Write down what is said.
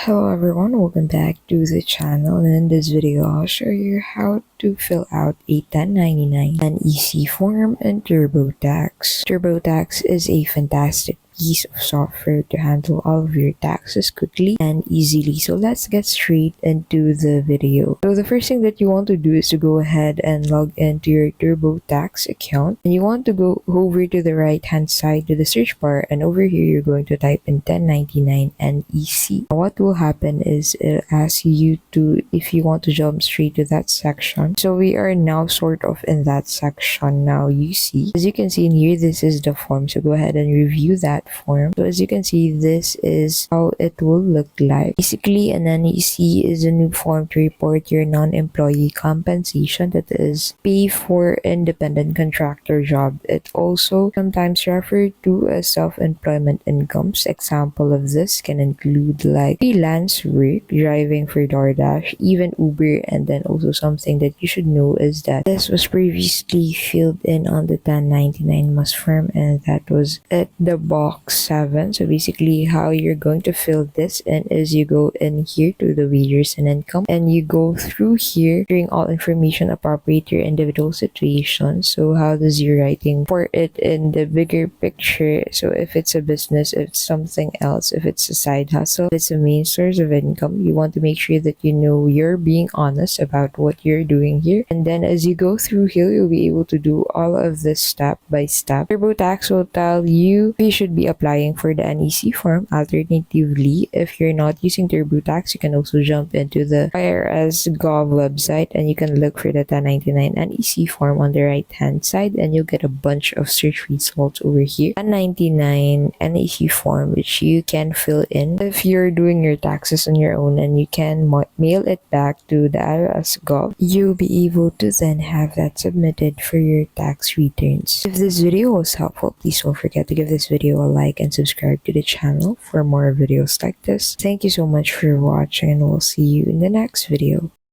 Hello everyone, welcome back to the channel, and in this video I'll show you how to fill out a 1099 NEC form in Turbotax. Turbotax is a fantastic piece of software to handle all of your taxes quickly and easily. So let's get straight into the video. So the first thing that you want to do is to go ahead and log into your Turbotax account, and you want to go over to the right hand side to the search bar, and over here you're going to type in 1099 NEC. What will happen is it'll ask you to, if you want to jump straight to that section. So we are now sort of in that section now. You see, as you can see in here, this is the form. So go ahead and review that form. So as you can see, this is how it will look like. Basically, an NEC is a new form to report your non-employee compensation, that is pay for independent contractor job. It also sometimes referred to as self-employment incomes. Example of this can include like freelance work, driving for DoorDash, even Uber. And then also something that you should know is that this was previously filled in on the 1099 must form, and that was at the box 7. So basically how you're going to fill this in is you go in here to the wages and income, and you go through here during all information appropriate to your individual situation. So how does your writing for it in the bigger picture? So if it's a business, if it's something else, if it's a side hustle, if it's a main source of income, you want to make sure that you know you're being honest about what you're doing here. And then as you go through here, you'll be able to do all of this step by step. Turbotax will tell you you should be applying for the NEC form. Alternatively, if you're not using Turbotax, you can also jump into the IRS Gov website, and you can look for the 1099 NEC form on the right hand side, and you'll get a bunch of search results over here. 1099 NEC form, which you can fill in if you're doing your taxes on your own, and you can mail it back to the IRS Gov. You'll be able to then have that submitted for your tax returns. If this video was helpful, please don't forget to give this video a like and subscribe to the channel for more videos like this. Thank you so much for watching, and we'll see you in the next video.